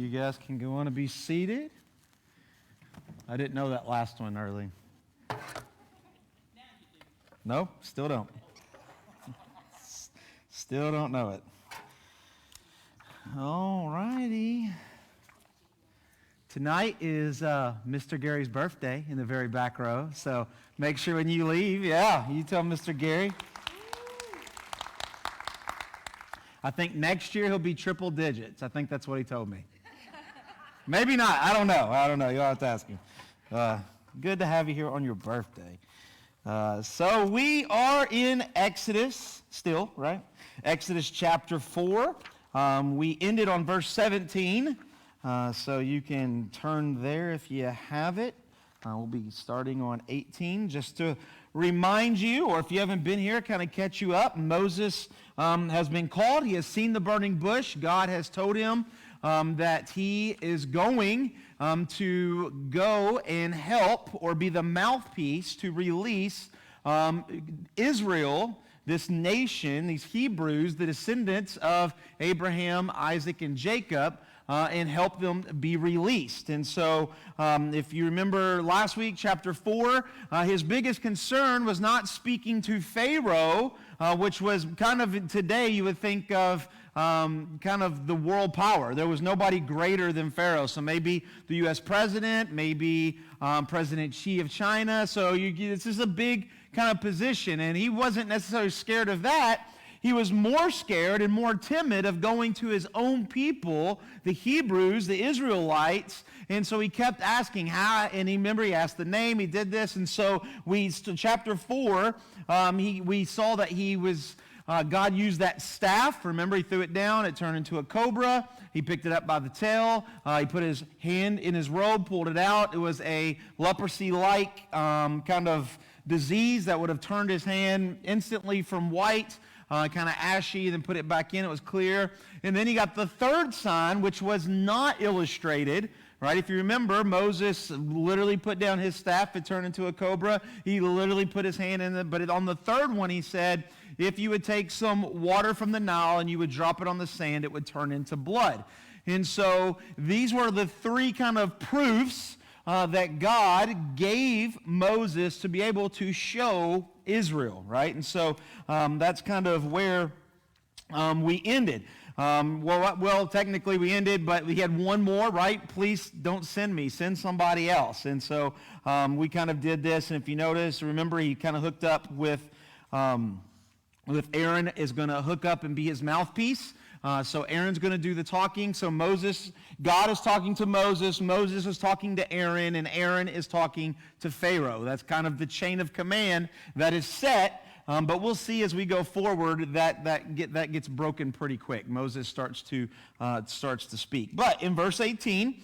You guys can go on and be seated. I didn't know that last one early. No, still don't. Still don't know it. All righty. Tonight is Mr. Gary's birthday in the very back row, so make sure when you leave, you tell Mr. Gary. I think next year he'll be triple digits. I think that's what he told me. Maybe not. I don't know. You'll have to ask him. Good to have you here on your birthday. So we are in Exodus still, right? Exodus chapter 4. We ended on verse 17. So you can turn there if you have it. We'll be starting on 18. Just to remind you, or if you haven't been here, kind of catch you up. Moses has been called. He has seen the burning bush. God has told him that he is going to go and help or be the mouthpiece to release Israel, this nation, these Hebrews, the descendants of Abraham, Isaac, and Jacob, and help them be released. And so if you remember last week, chapter 4, his biggest concern was not speaking to Pharaoh, which was kind of today you would think of kind of the world power. There was nobody greater than Pharaoh. So maybe the U.S. president, maybe President Xi of China. So this is a big kind of position. And he wasn't necessarily scared of that. He was more scared and more timid of going to his own people, the Hebrews, the Israelites. And so he kept asking how, and he asked the name, he did this. And so chapter 4, we saw that he was, God used that staff. Remember, he threw it down, it turned into a cobra. He picked it up by the tail. He put his hand in his robe, pulled it out. It was a leprosy-like kind of disease that would have turned his hand instantly from white, kind of ashy, then put it back in, it was clear. And then he got the third sign, which was not illustrated, right? If you remember, Moses literally put down his staff, it turned into a cobra. He literally put his hand in it, but on the third one he said, if you would take some water from the Nile and you would drop it on the sand, it would turn into blood. And so these were the three kind of proofs that God gave Moses to be able to show Israel, right? And so that's kind of where we ended. Well, technically we ended, but we had one more, right? Please don't send me. Send somebody else. And so we kind of did this. And if you notice, remember he kind of hooked up with Aaron is going to hook up and be his mouthpiece. So Aaron's going to do the talking. So God is talking to Moses. Moses is talking to Aaron, and Aaron is talking to Pharaoh. That's kind of the chain of command that is set. But we'll see as we go forward that gets broken pretty quick. Moses starts to speak. But in verse 18,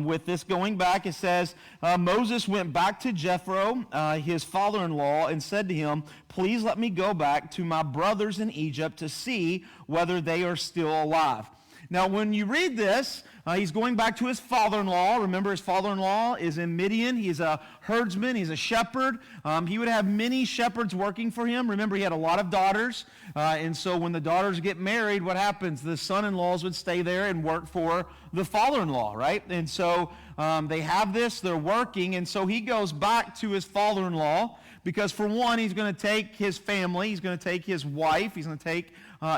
with this going back, it says, Moses went back to Jethro, his father-in-law, and said to him, please let me go back to my brothers in Egypt to see whether they are still alive. Now, when you read this, he's going back to his father-in-law. Remember, his father-in-law is in Midian. He's a herdsman. He's a shepherd. He would have many shepherds working for him. Remember, he had a lot of daughters. And so when the daughters get married, what happens? The son-in-laws would stay there and work for the father-in-law, right? And so they have this. They're working. And so he goes back to his father-in-law because, for one, he's going to take his family. He's going to take his wife. He's going to take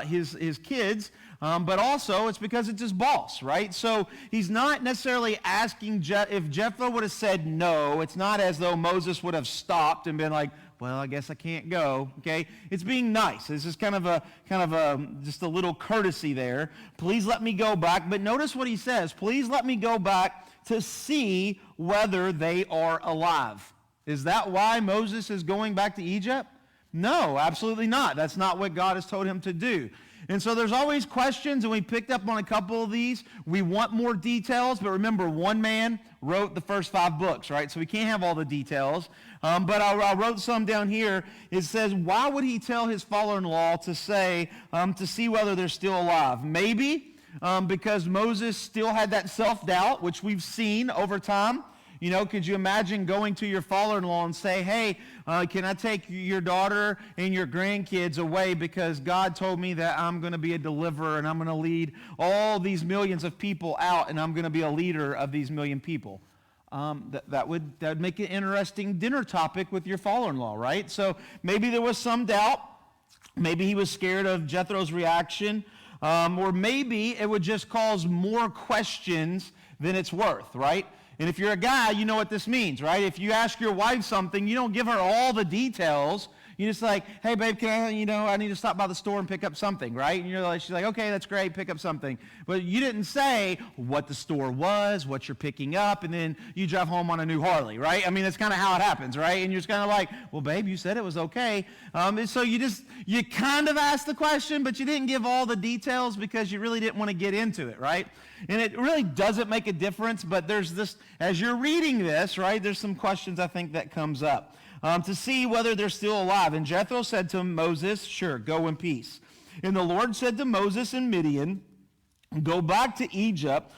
his kids. But also, it's because it's his boss, right? So he's not necessarily asking if Jethro would have said no. It's not as though Moses would have stopped and been like, well, I guess I can't go, okay? It's being nice. This is kind of just a little courtesy there. Please let me go back. But notice what he says. Please let me go back to see whether they are alive. Is that why Moses is going back to Egypt? No, absolutely not. That's not what God has told him to do. And so there's always questions, and we picked up on a couple of these. We want more details, but remember, one man wrote the first 5 books, right? So we can't have all the details. But I wrote some down here. It says, why would he tell his father-in-law to say, to see whether they're still alive? Maybe because Moses still had that self-doubt, which we've seen over time. Could you imagine going to your father-in-law and say, hey, can I take your daughter and your grandkids away because God told me that I'm going to be a deliverer and I'm going to lead all these millions of people out and I'm going to be a leader of these million people? That would make an interesting dinner topic with your father-in-law, right? So maybe there was some doubt. Maybe he was scared of Jethro's reaction. Or maybe it would just cause more questions than it's worth, right? And if you're a guy, you know what this means, right? If you ask your wife something, you don't give her all the details. You're just like, hey, babe, can I, I need to stop by the store and pick up something, right? And she's like, okay, that's great, pick up something. But you didn't say what the store was, what you're picking up, and then you drive home on a new Harley, right? I mean, that's kind of how it happens, right? And you're just kind of like, well, babe, you said it was okay. And so you kind of asked the question, but you didn't give all the details because you really didn't want to get into it, right? And it really doesn't make a difference, but there's this, as you're reading this, right, there's some questions I think that comes up to see whether they're still alive. And Jethro said to Moses, sure, go in peace. And the Lord said to Moses and Midian, go back to Egypt,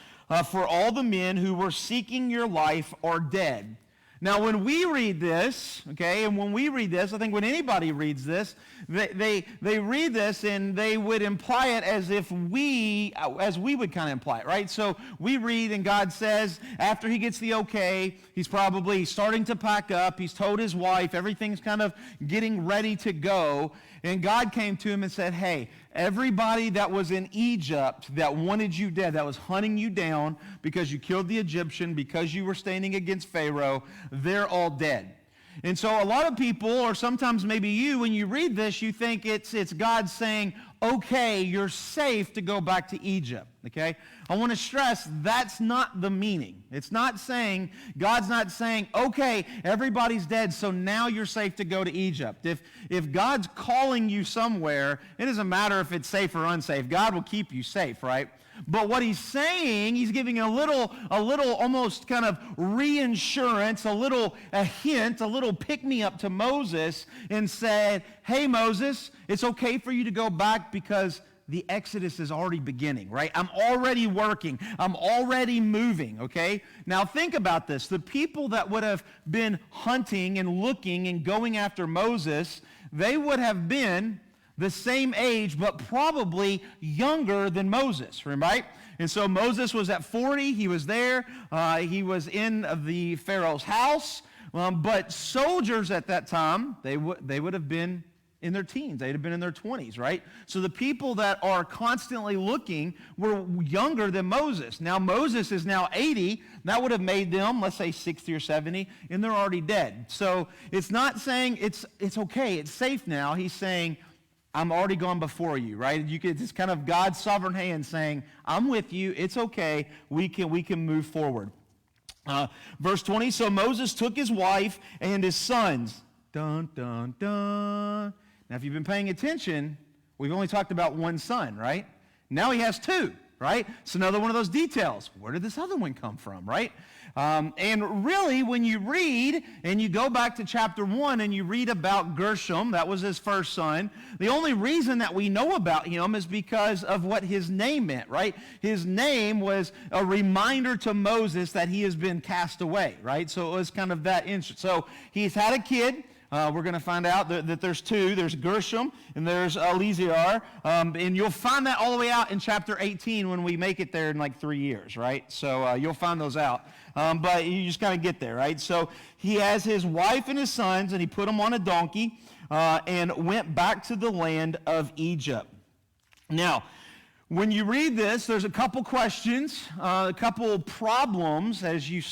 for all the men who were seeking your life are dead. Now, when we read this, okay, and when we read this, I think when anybody reads this, they read this and they would imply it as we would kind of imply it, right? So we read and God says, after he gets the okay, he's probably starting to pack up. He's told his wife, everything's kind of getting ready to go. And God came to him and said, hey, everybody that was in Egypt that wanted you dead, that was hunting you down because you killed the Egyptian, because you were standing against Pharaoh, they're all dead. And so a lot of people, or sometimes maybe you, when you read this, you think it's God saying, okay, you're safe to go back to Egypt, okay? I want to stress that's not the meaning. It's not saying, God's not saying, okay, everybody's dead, so now you're safe to go to Egypt. If God's calling you somewhere, it doesn't matter if it's safe or unsafe. God will keep you safe, right? But what he's saying, he's giving a little almost kind of reinsurance, a hint, a little pick-me-up to Moses and said, hey, Moses, it's okay for you to go back because the Exodus is already beginning, right? I'm already working. I'm already moving, okay? Now think about this. The people that would have been hunting and looking and going after Moses, they would have been the same age, but probably younger than Moses, right? And so Moses was at 40. He was there. He was in the Pharaoh's house. But soldiers at that time, they would have been in their teens. They'd have been in their 20s, right? So the people that are constantly looking were younger than Moses. Now Moses is now 80. That would have made them, let's say 60 or 70, and they're already dead. So it's not saying it's okay, it's safe now. He's saying, I'm already gone before you, right? It's kind of God's sovereign hand saying, I'm with you, it's okay, we can move forward. Verse 20, so Moses took his wife and his sons. Dun, dun, dun. Now, if you've been paying attention, we've only talked about one son, right? Now he has two, right? It's another one of those details. Where did this other one come from, right? And really, when you read, and you go back to chapter 1, and you read about Gershom, that was his first son, the only reason that we know about him is because of what his name meant, right? His name was a reminder to Moses that he has been cast away, right? So it was kind of that instant. So he's had a kid. We're going to find out that there's two. There's Gershom and there's Eleazar. And you'll find that all the way out in chapter 18 when we make it there in like 3 years, right? So you'll find those out. But you just got to get there, right? So he has his wife and his sons, and he put them on a donkey and went back to the land of Egypt. Now, when you read this, there's a couple questions, a couple problems as you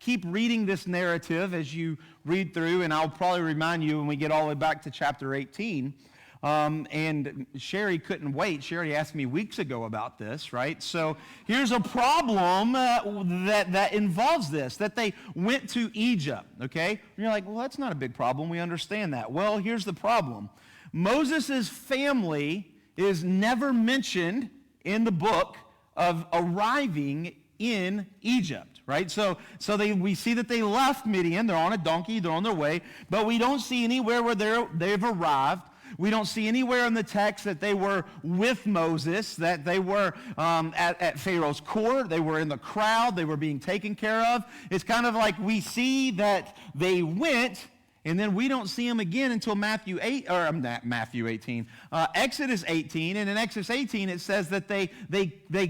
keep reading this narrative as you read through, and I'll probably remind you when we get all the way back to chapter 18. And Sherry couldn't wait. Sherry asked me weeks ago about this, right? So here's a problem that involves this, that they went to Egypt, okay? And you're like, well, that's not a big problem. We understand that. Well, here's the problem. Moses' family is never mentioned in the book of arriving in Egypt, right? So we see that they left Midian. They're on a donkey. They're on their way. But we don't see anywhere where they've arrived. We don't see anywhere in the text that they were with Moses, that they were at Pharaoh's court, they were in the crowd, they were being taken care of. It's kind of like we see that they went, and then we don't see them again until Exodus 18. And in Exodus 18, it says that they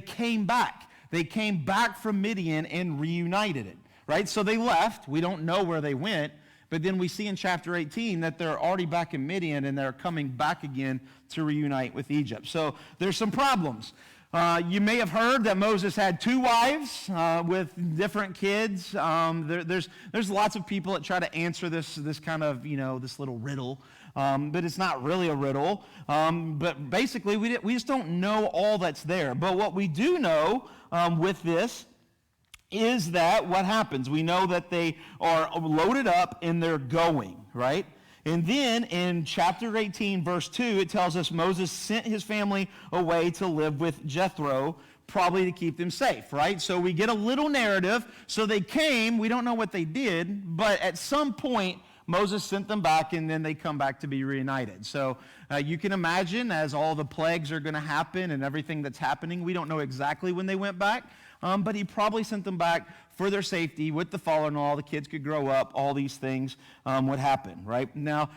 came back. They came back from Midian and reunited it, right? So they left. We don't know where they went. But then we see in chapter 18 that they're already back in Midian and they're coming back again to reunite with Egypt. So there's some problems. You may have heard that Moses had 2 wives with different kids. There's lots of people that try to answer this kind of, this little riddle. But it's not really a riddle. But basically, we just don't know all that's there. But what we do know with this is that what happens. We know that they are loaded up and they're going, right? And then in chapter 18, verse 2, it tells us Moses sent his family away to live with Jethro, probably to keep them safe, right? So we get a little narrative. So they came. We don't know what they did, but at some point, Moses sent them back, and then they come back to be reunited. So you can imagine, as all the plagues are going to happen and everything that's happening, we don't know exactly when they went back, but he probably sent them back for their safety with the father-in-law. The kids could grow up. All these things would happen, right? Now,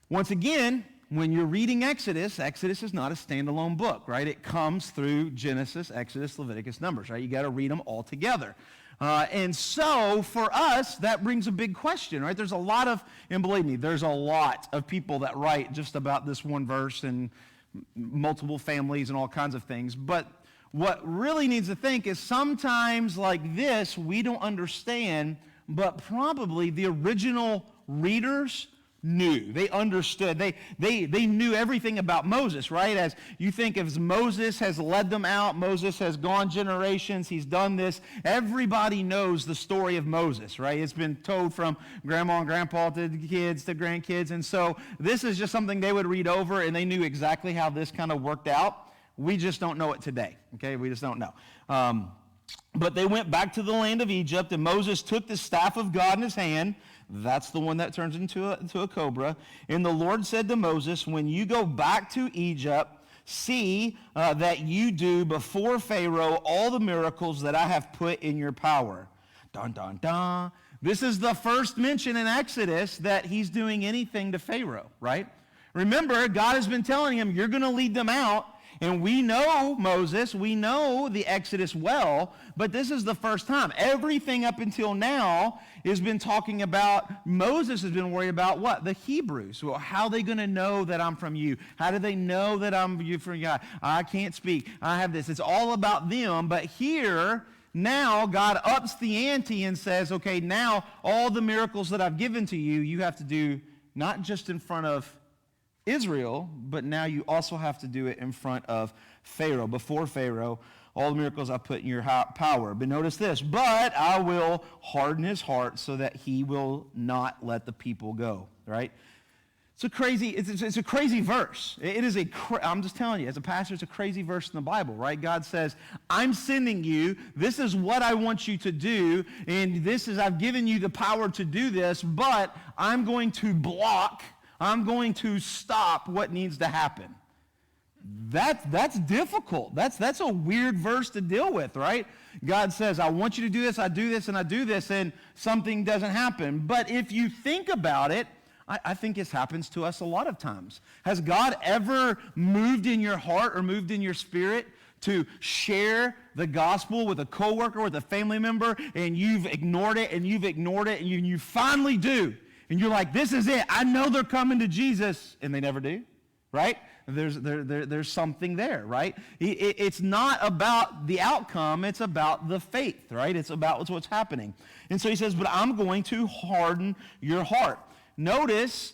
once again, when you're reading Exodus is not a standalone book, right? It comes through Genesis, Exodus, Leviticus, Numbers, right? You got to read them all together. And so for us, that brings a big question, right? There's a lot of, and believe me, there's a lot of people that write just about this one verse and multiple families and all kinds of things. But what really needs to think is sometimes like this, we don't understand, but probably the original readers knew. They understood. They knew everything about Moses, right? As you think of Moses has led them out, Moses has gone generations, he's done this. Everybody knows the story of Moses, right? It's been told from grandma and grandpa to the kids to grandkids. And so this is just something they would read over, and they knew exactly how this kind of worked out. We just don't know it today, okay? We just don't know. But they went back to the land of Egypt, and Moses took the staff of God in his hand. That's the one that turns into a cobra. And the Lord said to Moses, when you go back to Egypt, see that you do before Pharaoh all the miracles that I have put in your power. Dun, dun, dun. This is the first mention in Exodus that he's doing anything to Pharaoh, right? Remember, God has been telling him, you're going to lead them out. And we know Moses, we know the Exodus well, but this is the first time. Everything up until now has been talking about, Moses has been worried about what? The Hebrews. Well, how are they going to know that I'm from you? How do they know that I'm you from God? I can't speak. I have this. It's all about them, but here, now God ups the ante and says, okay, now all the miracles that I've given to you, you have to do not just in front of Israel, but now you also have to do it in front of Pharaoh, before Pharaoh, all the miracles I put in your power. But notice this, but I will harden his heart so that he will not let the people go, right? It's a crazy verse. I'm just telling you, as a pastor, it's a crazy verse in the Bible, right? God says, I'm sending you, this is what I want you to do, and I've given you the power to do this, but I'm going to block, I'm going to stop what needs to happen. That's difficult. That's a weird verse to deal with, right? God says, I want you to do this, I do this, and I do this, and something doesn't happen. But if you think about it, I think this happens to us a lot of times. Has God ever moved in your heart or moved in your spirit to share the gospel with a coworker, with a family member, and you've ignored it, and you finally do? And you're like, this is it. I know they're coming to Jesus, and they never do, right? There's something there, right? It's not about the outcome. It's about the faith, right? It's about what's happening. And so he says, but I'm going to harden your heart. Notice,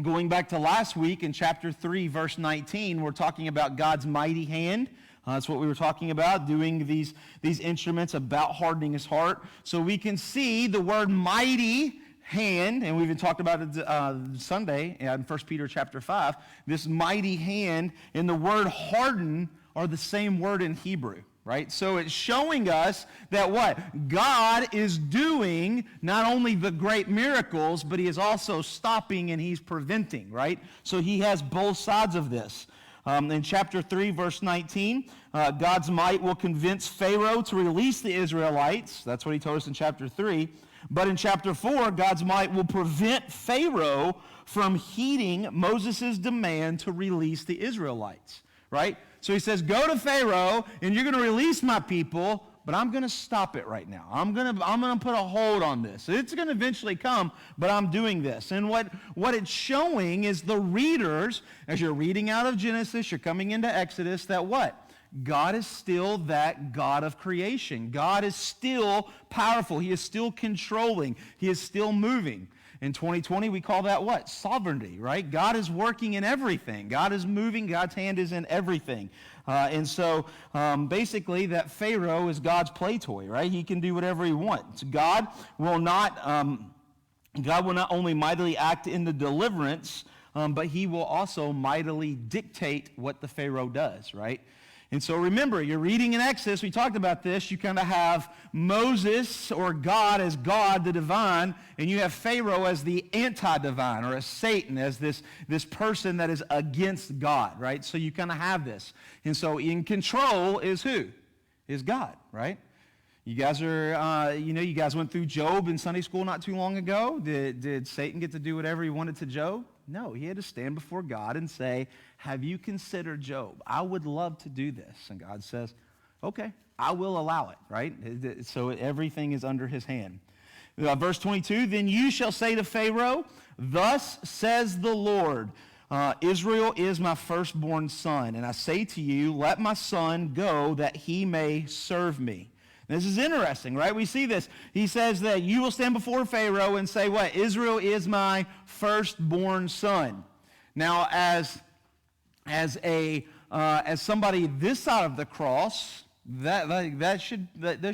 going back to last week in chapter 3, verse 19, we're talking about God's mighty hand. That's what we were talking about, doing these instruments about hardening his heart. So we can see the word mighty hand, and we even talked about it Sunday in 1 Peter chapter 5, this mighty hand and the word harden are the same word in Hebrew, right? So it's showing us that what? God is doing not only the great miracles, but he is also stopping and he's preventing, right? So he has both sides of this. In chapter 3, verse 19, God's might will convince Pharaoh to release the Israelites. That's what he told us in chapter 3. But in chapter 4, God's might will prevent Pharaoh from heeding Moses' demand to release the Israelites, right? So he says, go to Pharaoh, and you're going to release my people, but I'm going to stop it right now. I'm going to put a hold on this. It's going to eventually come, but I'm doing this. And what it's showing is the readers, as you're reading out of Genesis, you're coming into Exodus, that what? God is still that God of creation. God is still powerful. He is still controlling. He is still moving. In 2020, we call that what? Sovereignty, right? God is working in everything. God is moving. God's hand is in everything. And so basically that Pharaoh is God's play toy, right? He can do whatever he wants. God will not only mightily act in the deliverance, but he will also mightily dictate what the Pharaoh does, right? And so remember, you're reading in Exodus, we talked about this, you kind of have Moses or God as God, the divine, and you have Pharaoh as the anti-divine, or as Satan, as this person that is against God, right? So you kind of have this. And so in control is who? Is God, right? You guys are, you guys went through Job in Sunday school not too long ago. Did Satan get to do whatever he wanted to Job? No, he had to stand before God and say, have you considered Job? I would love to do this. And God says, okay, I will allow it, right? So everything is under his hand. Verse 22, then you shall say to Pharaoh, thus says the Lord, Israel is my firstborn son, and I say to you, let my son go that he may serve me. This is interesting, right? We see this. He says that you will stand before Pharaoh and say what? Israel is my firstborn son. Now, as somebody this side of the cross, that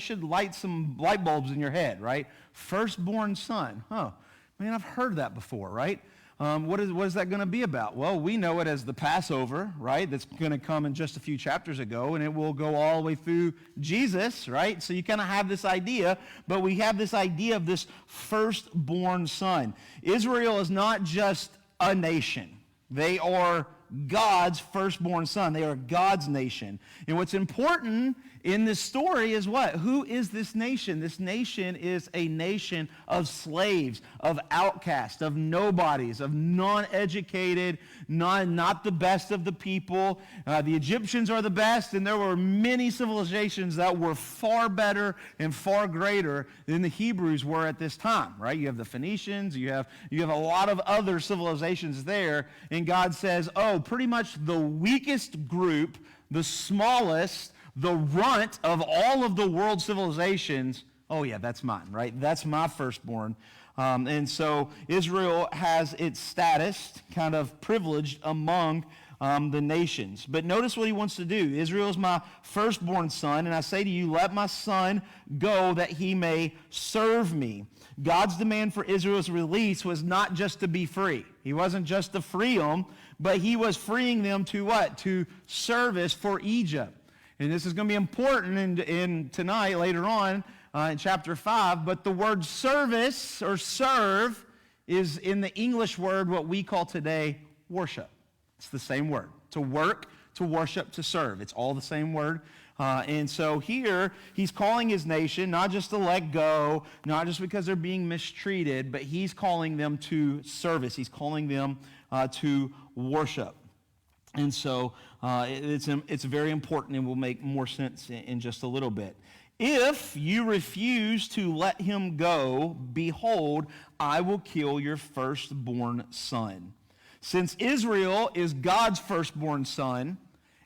should light some light bulbs in your head, right? Firstborn son. Huh. Man, I've heard that before, right? What is that going to be about? Well, we know it as the Passover, right? That's going to come in just a few chapters ago, and it will go all the way through Jesus, right? So you kind of have this idea, but we have this idea of this firstborn son. Israel is not just a nation. They are God's firstborn son. They are God's nation. And what's important in this story is what? Who is this nation? This nation is a nation of slaves, of outcasts, of nobodies, of non-educated, not the best of the people. The Egyptians are the best, and there were many civilizations that were far better and far greater than the Hebrews were at this time, right? You have the Phoenicians, you have a lot of other civilizations there, and God says, oh, pretty much the weakest group, the smallest, the runt of all of the world civilizations, oh yeah, that's mine, right? That's my firstborn. And so Israel has its status kind of privileged among the nations. But notice what he wants to do. Israel is my firstborn son, and I say to you, let my son go that he may serve me. God's demand for Israel's release was not just to be free. He wasn't just to free them, but he was freeing them to what? To service for Egypt. And this is going to be important in tonight, later on, in chapter 5. But the word service or serve is in the English word what we call today worship. It's the same word. To work, to worship, to serve. It's all the same word. And so here, he's calling his nation not just to let go, not just because they're being mistreated, but he's calling them to service. He's calling them to worship. And so it's very important and will make more sense in just a little bit. If you refuse to let him go, behold, I will kill your firstborn son. Since Israel is God's firstborn son,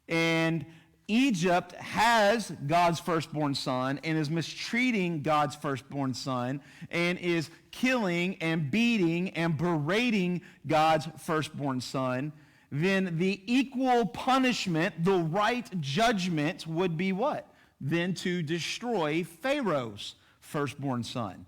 and Egypt has God's firstborn son and is mistreating God's firstborn son and is killing and beating and berating God's firstborn son, then the equal punishment, the right judgment would be what? Then to destroy Pharaoh's firstborn son.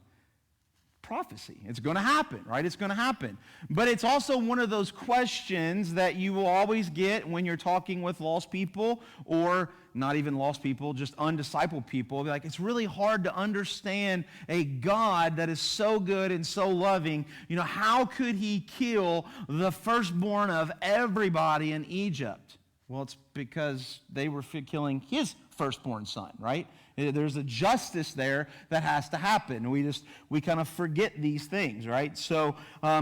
prophecy. It's going to happen, right? It's going to happen. But it's also one of those questions that you will always get when you're talking with lost people, or not even lost people, just undiscipled people. Like, it's really hard to understand a God that is so good and so loving. You know, how could he kill the firstborn of everybody in Egypt? Well, it's because they were killing his firstborn son, right? There's a justice there that has to happen. We kind of forget these things, right? So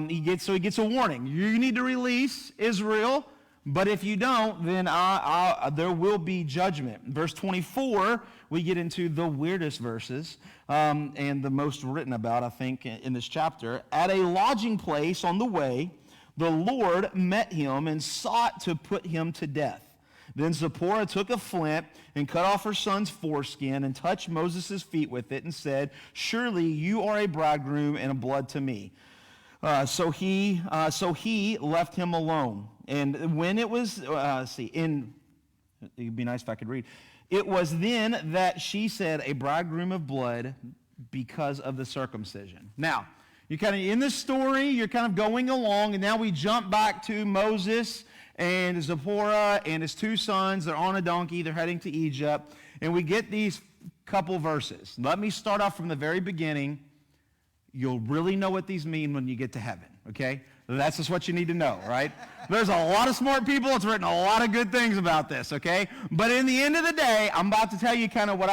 he gets a warning. You need to release Israel, but if you don't, then there will be judgment. Verse 24, we get into the weirdest verses and the most written about, I think, in this chapter. At a lodging place on the way, the Lord met him and sought to put him to death. Then Zipporah took a flint and cut off her son's foreskin and touched Moses' feet with it and said, "Surely you are a bridegroom and a blood to me." So he left him alone. And when it was, it'd be nice if I could read. It was then that she said, "A bridegroom of blood," because of the circumcision. Now, you're kind of in this story, you're kind of going along, and now we jump back to Moses and Zipporah and his two sons. They're on a donkey. They're heading to Egypt. And we get these couple verses. Let me start off from the very beginning. You'll really know what these mean when you get to heaven, okay? That's just what you need to know, right? There's a lot of smart people. It's written a lot of good things about this, okay? But in the end of the day, I'm about to tell you kind of what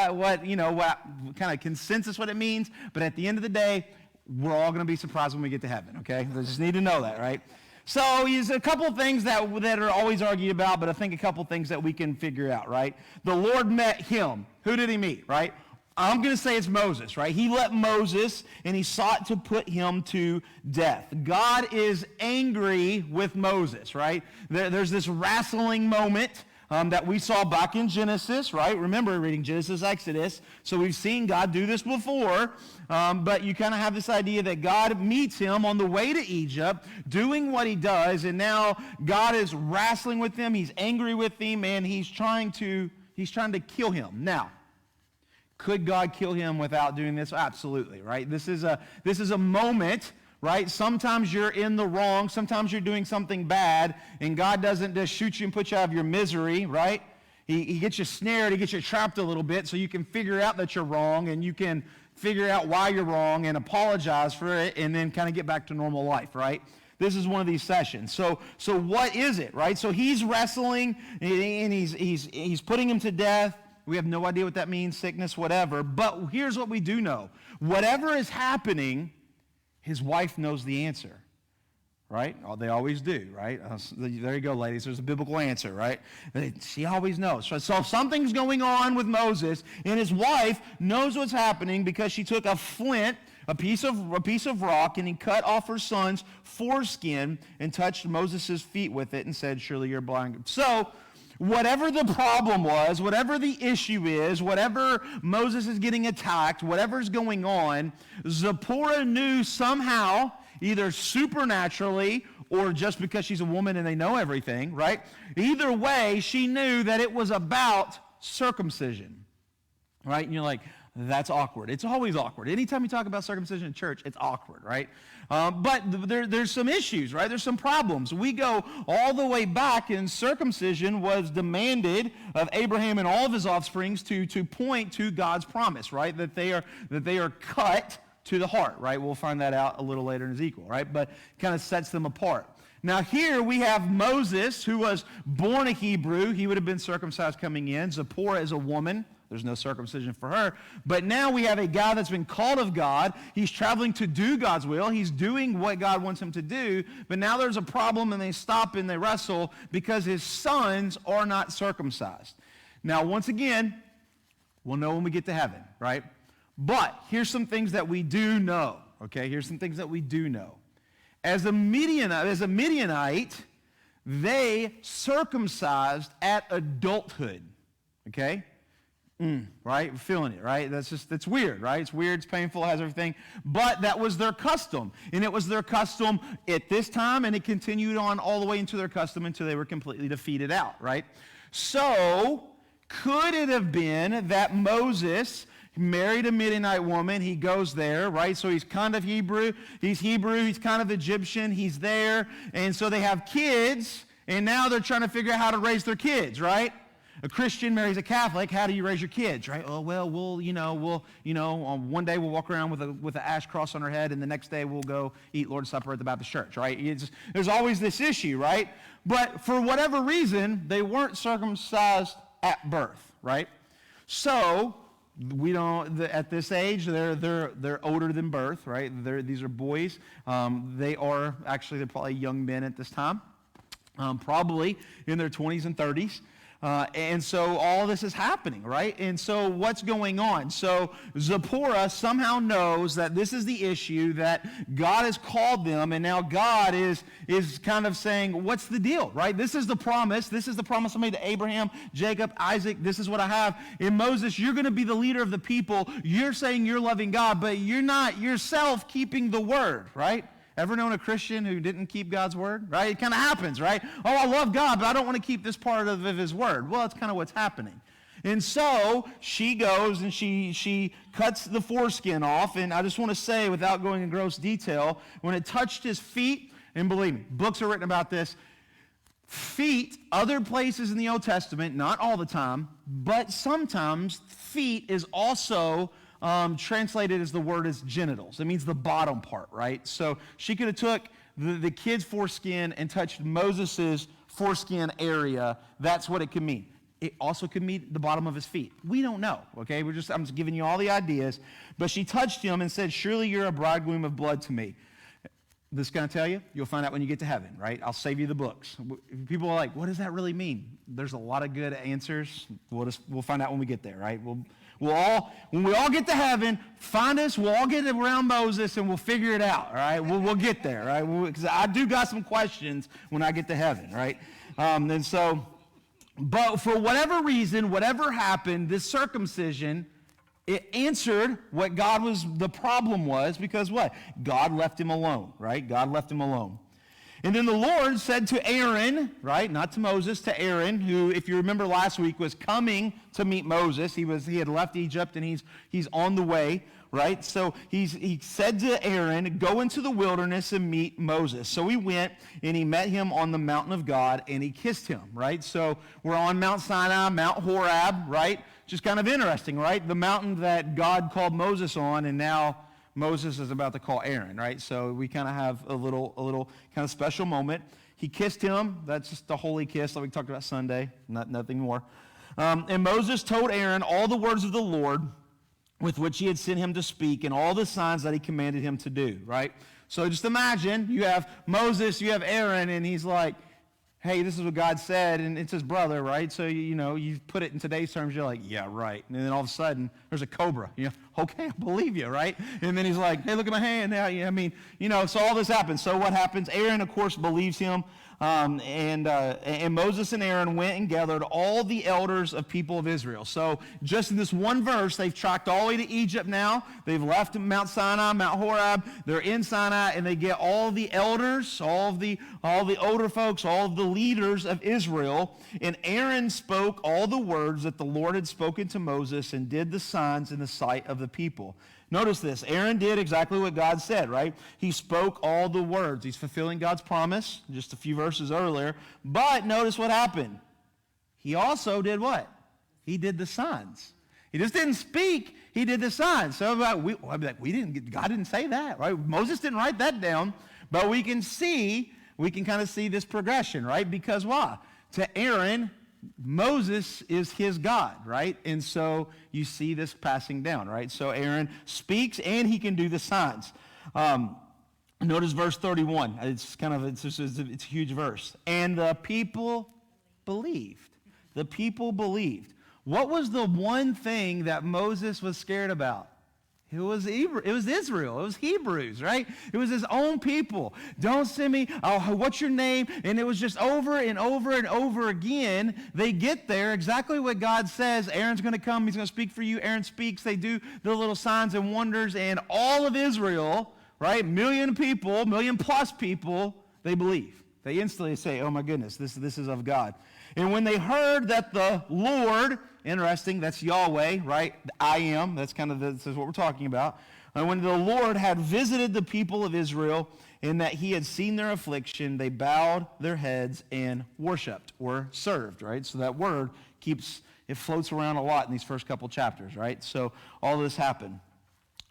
kind of consensus what it means. But at the end of the day, we're all going to be surprised when we get to heaven, okay? We just need to know that, right? So there's a couple things that are always argued about, but I think a couple things that we can figure out, right? The Lord met him. Who did he meet, right? I'm going to say it's Moses, right? He met Moses, and he sought to put him to death. God is angry with Moses, right? There's this wrestling moment that we saw back in Genesis, right? Remember reading Genesis, Exodus. So we've seen God do this before, but you kind of have this idea that God meets him on the way to Egypt, doing what he does, and now God is wrestling with him. He's angry with him, and he's trying to kill him. Now, could God kill him without doing this? Absolutely, right? This is a moment, right? Sometimes you're in the wrong. Sometimes you're doing something bad, and God doesn't just shoot you and put you out of your misery, right? He gets you snared. He gets you trapped a little bit so you can figure out that you're wrong, and you can figure out why you're wrong and apologize for it, and then kind of get back to normal life, right? This is one of these sessions. So what is it, right? So he's wrestling, and he's putting him to death. We have no idea what that means, sickness, whatever. But here's what we do know. Whatever is happening, his wife knows the answer, right? Oh, they always do, right? There you go, ladies. There's a biblical answer, right? She always knows. So something's going on with Moses, and his wife knows what's happening because she took a flint, a piece of rock, and he cut off her son's foreskin and touched Moses' feet with it and said, "Surely you're blind." So whatever the problem was, whatever the issue is, whatever Moses is getting attacked, whatever's going on, Zipporah knew somehow, either supernaturally or just because she's a woman and they know everything, right? Either way, she knew that it was about circumcision, right? And you're like, that's awkward. It's always awkward. Anytime you talk about circumcision in church, it's awkward, right? But there's some issues, right? There's some problems. We go all the way back, and circumcision was demanded of Abraham and all of his offsprings to point to God's promise, right? That they are cut to the heart, right? We'll find that out a little later in Ezekiel, right? But kind of sets them apart. Now here we have Moses, who was born a Hebrew. He would have been circumcised coming in. Zipporah is a woman. There's no circumcision for her. But now we have a guy that's been called of God. He's traveling to do God's will. He's doing what God wants him to do. But now there's a problem, and they stop and they wrestle because his sons are not circumcised. Now, once again, we'll know when we get to heaven, right? But here's some things that we do know, okay? Here's some things that we do know. As a Midianite, they circumcised at adulthood, okay? Right? We're feeling it, right? That's weird, right? It's weird, it's painful, it has everything. But that was their custom. And it was their custom at this time, and it continued on all the way into their custom until they were completely defeated out, right? So, could it have been that Moses married a Midianite woman. He goes there, right? So he's kind of Hebrew. He's kind of Egyptian. He's there. And so they have kids, and now they're trying to figure out how to raise their kids, right? A Christian marries a Catholic. How do you raise your kids, right? Oh, well, one day we'll walk around with an ash cross on our head, and the next day we'll go eat Lord's Supper at the Baptist church, right? There's always this issue, right? But for whatever reason, they weren't circumcised at birth, right? So we don't. At this age, they're older than birth, right? These are boys. They're probably young men at this time, probably in their 20s and 30s. And so all this is happening, right? And so what's going on? So Zipporah somehow knows that this is the issue, that God has called them, and now God is kind of saying, what's the deal, right? This is the promise. This is the promise I made to Abraham, Jacob, Isaac. This is what I have. In Moses, you're going to be the leader of the people. You're saying you're loving God, but you're not yourself keeping the word, right? Ever known a Christian who didn't keep God's word, right? It kind of happens, right? Oh, I love God, but I don't want to keep this part of his word. Well, that's kind of what's happening. And so she goes and she cuts the foreskin off. And I just want to say, without going in gross detail, when it touched his feet, and believe me, books are written about this, feet, other places in the Old Testament, not all the time, but sometimes feet is also translated as the word is genitals. It means the bottom part, right? So she could have took the kid's foreskin and touched Moses' foreskin area. That's what it could mean. It also could mean the bottom of his feet. We don't know, okay? I'm just giving you all the ideas. But she touched him and said, surely you're a bridegroom of blood to me. This is going to tell you, you'll find out when you get to heaven, right? I'll save you the books. People are like, what does that really mean? There's a lot of good answers. We'll find out when we get there, right? When we all get to heaven, find us, we'll all get around Moses, and we'll figure it out, all right? We'll get there, right? Because I do got some questions when I get to heaven, right? But for whatever reason, whatever happened, this circumcision, it answered what the problem was, because what? God left him alone, right? God left him alone. And then the Lord said to Aaron, right? Not to Moses, to Aaron, who, if you remember last week, was coming to meet Moses. He had left Egypt, and he's on the way, right? So he said to Aaron, go into the wilderness and meet Moses. So he went, and he met him on the mountain of God, and he kissed him, right? So we're on Mount Sinai, Mount Horeb, right? Just kind of interesting, right? The mountain that God called Moses on, and now Moses is about to call Aaron, right? So we kind of have a little kind of special moment. He kissed him. That's just a holy kiss like we talked about Sunday, nothing more. And Moses told Aaron all the words of the Lord with which he had sent him to speak, and all the signs that he commanded him to do, right? So just imagine you have Moses, you have Aaron, and he's like, hey, this is what God said, and it's his brother, right? So, you put it in today's terms, you're like, yeah, right. And then all of a sudden, there's a cobra. Okay, I believe you, right? And then he's like, hey, look at my hand now. So all this happens. So what happens? Aaron, of course, believes him. And Moses and Aaron went and gathered all the elders of people of Israel. So just in this one verse, they've tracked all the way to Egypt now. They've left Mount Sinai, Mount Horeb. They're in Sinai, and they get all the elders, all the older folks, all of the leaders of Israel. And Aaron spoke all the words that the Lord had spoken to Moses, and did the signs in the sight of the people. Notice this. Aaron did exactly what God said, right? He spoke all the words. He's fulfilling God's promise just a few verses earlier. But notice what happened. He also did what? He did the signs. He just didn't speak. He did the signs. So God didn't say that, right? Moses didn't write that down. But we can kind of see this progression, right? Because why? To Aaron, Moses is his God, right? And so you see this passing down, right? So Aaron speaks, and he can do the signs. Notice verse 31. It's a huge verse. And the people believed. The people believed. What was the one thing that Moses was scared about? It was Israel. It was Hebrews, right? It was his own people. Don't send me, what's your name? And it was just over and over and over again. They get there, exactly what God says. Aaron's going to come. He's going to speak for you. Aaron speaks. They do the little signs and wonders. And all of Israel, right, million plus people, they believe. They instantly say, oh my goodness, this is of God. And when they heard that the Lord interesting, that's Yahweh, right? I am, that's this is what we're talking about. And when the Lord had visited the people of Israel, in that he had seen their affliction, they bowed their heads and worshiped or served, right? So that word it floats around a lot in these first couple chapters, right? So all this happened.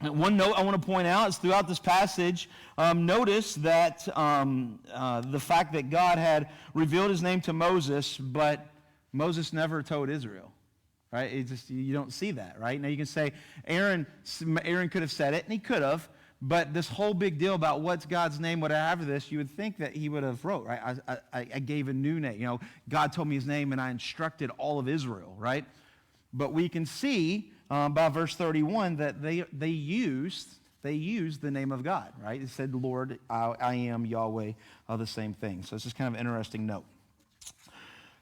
And one note I want to point out is throughout this passage, notice that the fact that God had revealed his name to Moses, but Moses never told Israel, right? You don't see that, right? Now you can say Aaron could have said it, and he could have, but this whole big deal about what's God's name, what I have this, you would think that he would have wrote, right? I gave a new name. God told me his name, and I instructed all of Israel, right? But we can see by verse 31 that they used the name of God, right? It said, Lord, I am Yahweh, the same thing. So it's just kind of an interesting note.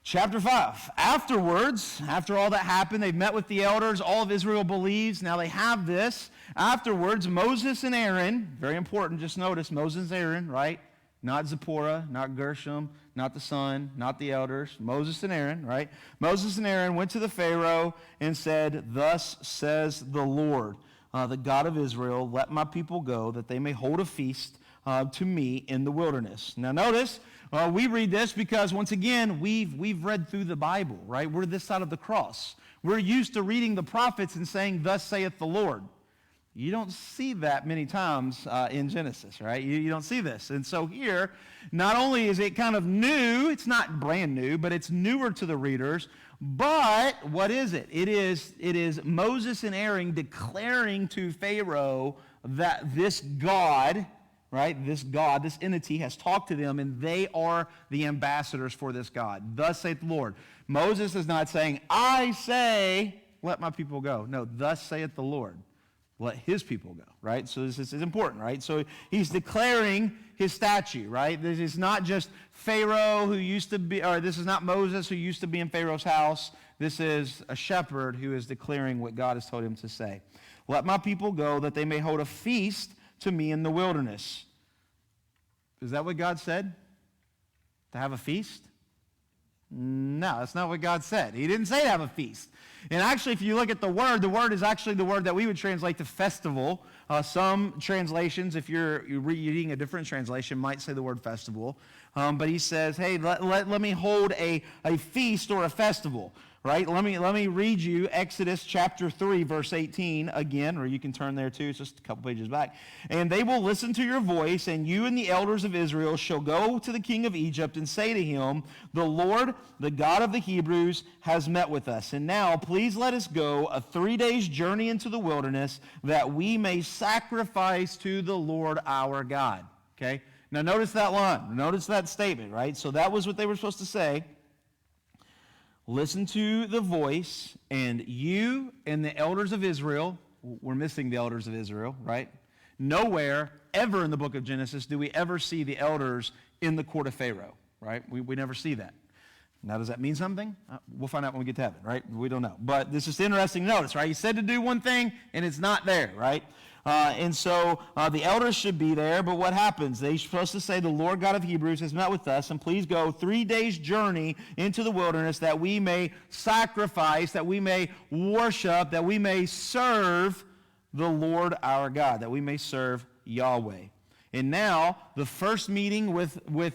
Chapter 5. Afterwards, after all that happened, they've met with the elders. All of Israel believes. Now they have this. Afterwards, Moses and Aaron, very important, just notice, Moses and Aaron, right? Not Zipporah, not Gershom, not the son, not the elders. Moses and Aaron, right? Moses and Aaron went to the Pharaoh and said, thus says the Lord, the God of Israel, let my people go, that they may hold a feast to me in the wilderness. Now notice, we read this because, once again, we've read through the Bible, right? We're this side of the cross. We're used to reading the prophets and saying, thus saith the Lord. You don't see that many times in Genesis, right? You don't see this. And so here, not only is it kind of new, it's not brand new, but it's newer to the readers, but what is it? It is Moses and Aaron declaring to Pharaoh that this God, right, this God, this entity has talked to them, and they are the ambassadors for this God. Thus saith the Lord. Moses is not saying, I say, let my people go. No, thus saith the Lord. Let his people go, right? So this is important, right? So he's declaring his statute, right? This is not just Pharaoh who used to be, or this is not Moses who used to be in Pharaoh's house. This is a shepherd who is declaring what God has told him to say. Let my people go that they may hold a feast to me in the wilderness. Is that what God said? To have a feast? No, that's not what God said. He didn't say to have a feast. And actually, if you look at the word is actually the word that we would translate to festival. Some translations, if you're reading a different translation, might say the word festival. But he says, hey, let me hold a feast or a festival. Right? Let me read you Exodus chapter 3, verse 18 again, or you can turn there too. It's just a couple pages back. And they will listen to your voice, and you and the elders of Israel shall go to the king of Egypt and say to him, the Lord, the God of the Hebrews, has met with us. And now please let us go a 3 days journey into the wilderness that we may sacrifice to the Lord our God. Okay? Now notice that line. Notice that statement, right? So that was what they were supposed to say. Listen to the voice, and you and the elders of Israel, we're missing the elders of Israel, right? Nowhere, ever in the book of Genesis, do we ever see the elders in the court of Pharaoh, right? We never see that. Now, does that mean something? We'll find out when we get to heaven, right? We don't know. But this is interesting to notice, right? He said to do one thing, and it's not there, right? And so the elders should be there, but what happens? They're supposed to say, the Lord God of Hebrews has met with us, and please go 3 days journey into the wilderness that we may sacrifice, that we may worship, that we may serve the Lord our God, that we may serve Yahweh. And now, the first meeting with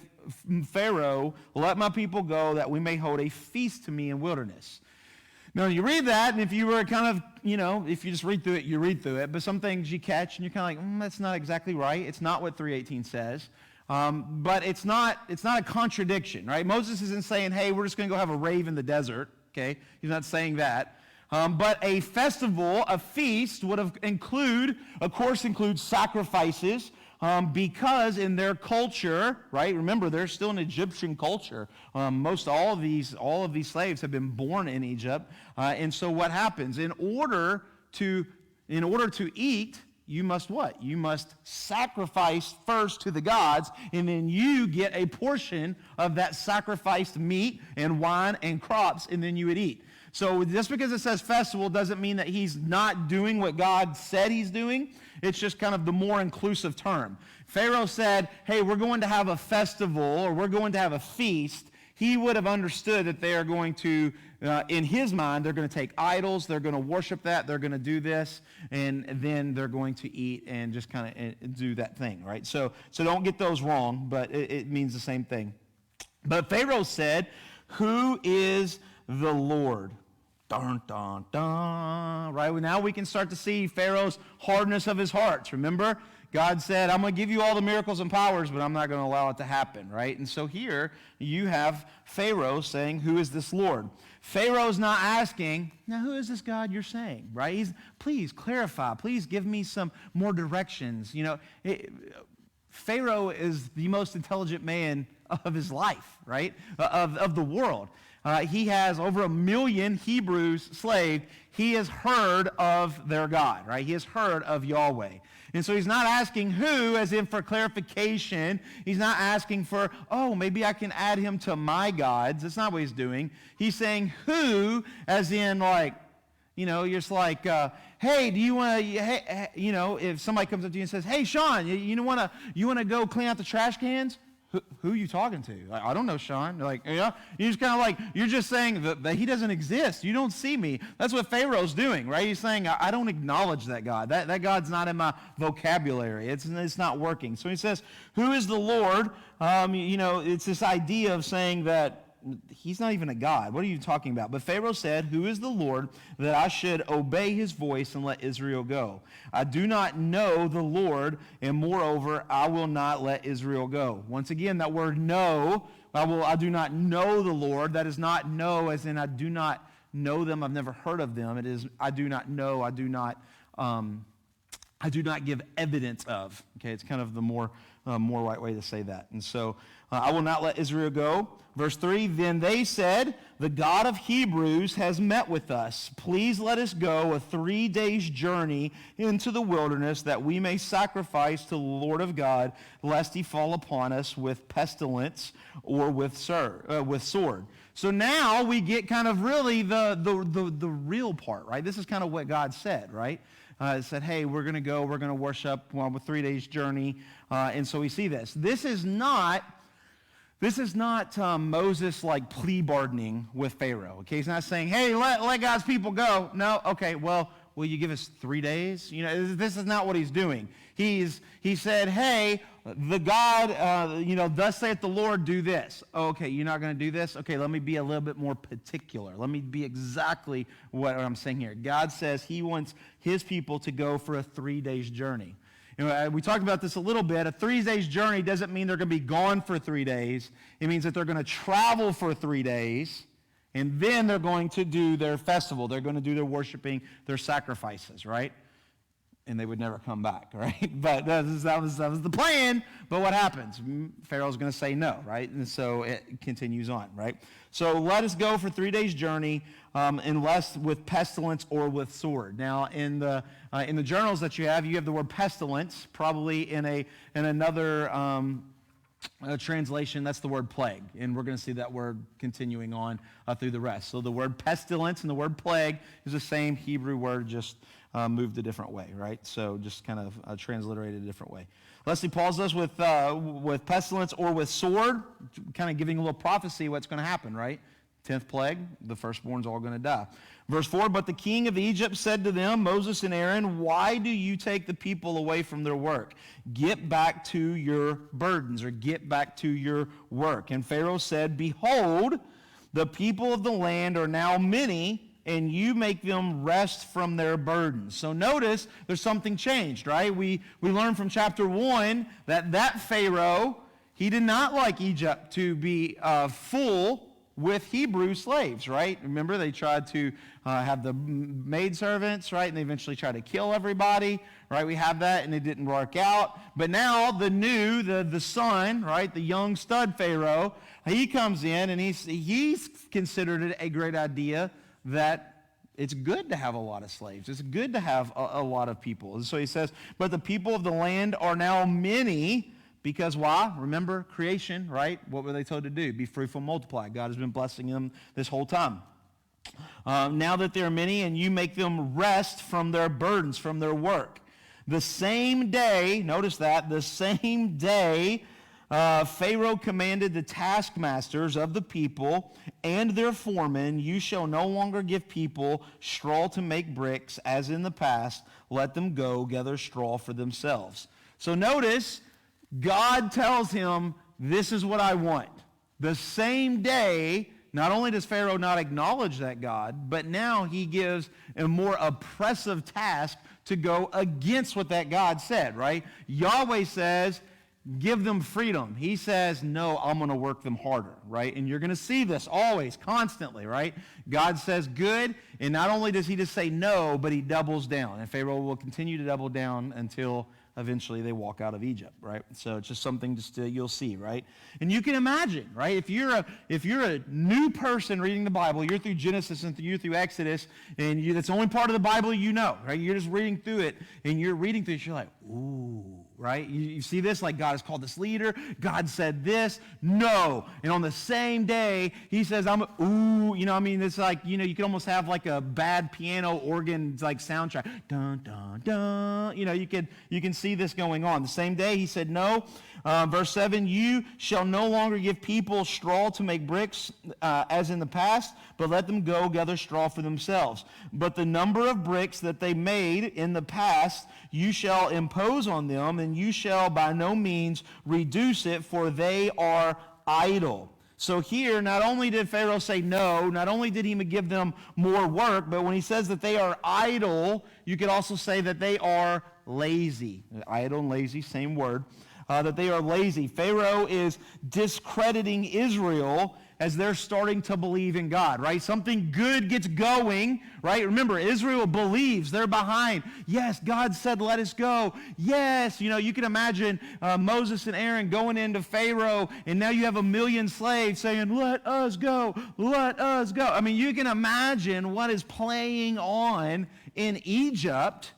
Pharaoh, let my people go that we may hold a feast to me in wilderness. Now, you read that, and if you were kind of, if you just read through it, you read through it. But some things you catch, and you're kind of like, that's not exactly right. It's not what 3:18 says. But it's not a contradiction, right? Moses isn't saying, hey, we're just going to go have a rave in the desert, okay? He's not saying that. But a festival, a feast, would include sacrifices, because in their culture, right? Remember, they're still an Egyptian culture. All of these slaves have been born in Egypt, and so what happens? In order to eat, you must what? You must sacrifice first to the gods, and then you get a portion of that sacrificed meat and wine and crops, and then you would eat. So just because it says festival doesn't mean that he's not doing what God said he's doing. It's just kind of the more inclusive term. Pharaoh said, hey, we're going to have a festival, or we're going to have a feast. he would have understood that they are going to, in his mind, they're going to take idols, they're going to worship that, they're going to do this, and then they're going to eat and just kind of do that thing, right? So don't get those wrong, but it means the same thing. But Pharaoh said, "Who is the Lord?" Dun, dun, dun, right? Well, now we can start to see Pharaoh's hardness of his heart. Remember, God said, "I'm going to give you all the miracles and powers, but I'm not going to allow it to happen," right? And so here you have Pharaoh saying, "Who is this Lord?" Pharaoh's not asking, "Now who is this God you're saying?" Right? Please clarify. Please give me some more directions. Pharaoh is the most intelligent man of his life, right? Of the world. He has over 1 million Hebrews slaved. He has heard of their God, right? He has heard of Yahweh. And so he's not asking who, as in for clarification. He's not asking for, oh, maybe I can add him to my gods. That's not what he's doing. He's saying who, as in like, you're just like, hey, do you want to, if somebody comes up to you and says, "Hey, Sean, you want to go clean out the trash cans?" Who are you talking to? Like, I don't know, Sean. Like, yeah, you're just kind of like, you're just saying that he doesn't exist. You don't see me. That's what Pharaoh's doing, right? He's saying, I don't acknowledge that God. That God's not in my vocabulary. It's not working. So he says, "Who is the Lord?" It's this idea of saying that he's not even a God. What are you talking about? But Pharaoh said, "Who is the Lord that I should obey his voice and let Israel go? I do not know the Lord, and moreover, I will not let Israel go." Once again, that word "know," I do not know the Lord. That is not know as in I do not know them. I've never heard of them. It is I do not know. I do not give evidence of. Okay, it's kind of the more right way to say that. And so I will not let Israel go. Verse 3, "Then they said, 'The God of Hebrews has met with us. Please let us go a 3 days' journey into the wilderness that we may sacrifice to the Lord of God, lest he fall upon us with pestilence or with sword.'" So now we get kind of really the real part, right? This is kind of what God said, right? It said, "Hey, we're going to worship with 3 days' journey." And so we see this. This is not Moses like plea bargaining with Pharaoh. Okay, he's not saying, "Hey, let God's people go." No, okay, well, will you give us 3 days? This is not what he's doing. He said, "Hey, the God, thus saith the Lord, do this." Oh, okay, you're not going to do this? Okay, let me be a little bit more particular. Let me be exactly what I'm saying here. God says he wants his people to go for a 3 days journey. We talked about this a little bit. A 3 days journey doesn't mean they're going to be gone for 3 days. It means that they're going to travel for 3 days, and then they're going to do their festival. They're going to do their worshiping, their sacrifices, right? And they would never come back, right? But that was the plan. But what happens? Pharaoh's going to say no, right? And so it continues on, right? So let us go for 3 days journey, unless with pestilence or with sword. Now, in the journals that you have the word pestilence. Probably in another translation, that's the word plague, and we're going to see that word continuing on through the rest. So the word pestilence and the word plague is the same Hebrew word, just moved a different way, right? So just kind of transliterated a different way. Leslie Paul's us with pestilence or with sword, kind of giving a little prophecy what's going to happen, right? 10th plague, the firstborn's all going to die. Verse 4, "But the king of Egypt said to them, Moses and Aaron, why do you take the people away from their work? Get back to your burdens," or get back to your work. And Pharaoh said, "Behold, the people of the land are now many, and you make them rest from their burdens." So notice there's something changed, right? We learned from chapter 1 that Pharaoh, he did not like Egypt to be full with Hebrew slaves, right? Remember, they tried to have the maidservants, right? And they eventually tried to kill everybody, right? We have that, and it didn't work out. But now the son, right, the young stud Pharaoh, he comes in, and he's considered it a great idea that it's good to have a lot of slaves. It's good to have a lot of people. And so he says, "But the people of the land are now many." Because why? Remember creation, right? What were they told to do? Be fruitful, multiply. God has been blessing them this whole time. "Now that there are many, and you make them rest from their burdens, from their work. The same day," notice that, "the same day Pharaoh commanded the taskmasters of the people and their foremen, you shall no longer give people straw to make bricks, as in the past. Let them go gather straw for themselves. So notice, God tells him, this is what I want. The same day, not only does Pharaoh not acknowledge that God, but now he gives a more oppressive task to go against what that God said, right? Yahweh says, give them freedom. He says, no, I'm going to work them harder, right? And you're going to see this always, constantly, right? God says good, and not only does he just say no, but he doubles down. And Pharaoh will continue to double down until eventually they walk out of Egypt, right? So it's just something you'll see, right? And you can imagine, right? If you're a new person reading the Bible, you're through Genesis and you're through Exodus, and that's the only part of the Bible you know, right? You're just reading through it, and you're reading through it, you're like, ooh, right? You see this, like God has called this leader, God said this, no. And on the same day, he says, ooh, it's like, you can almost have like a bad piano organ like soundtrack. Dun, dun, dun. You can see this going on. The same day, he said, no. Verse 7, you shall no longer give people straw to make bricks as in the past, but let them go gather straw for themselves. But the number of bricks that they made in the past, you shall impose on them, and you shall by no means reduce it, for they are idle. So here, not only did Pharaoh say no, not only did he give them more work, but when he says that they are idle, you could also say that they are lazy. Idle and lazy, same word. That they are lazy. Pharaoh is discrediting Israel as they're starting to believe in God, right? Something good gets going, right? Remember, Israel believes. They're behind. Yes, God said, let us go. Yes, you can imagine Moses and Aaron going into Pharaoh, and now you have 1 million slaves saying, let us go, let us go. I mean, you can imagine what is playing on in Egypt.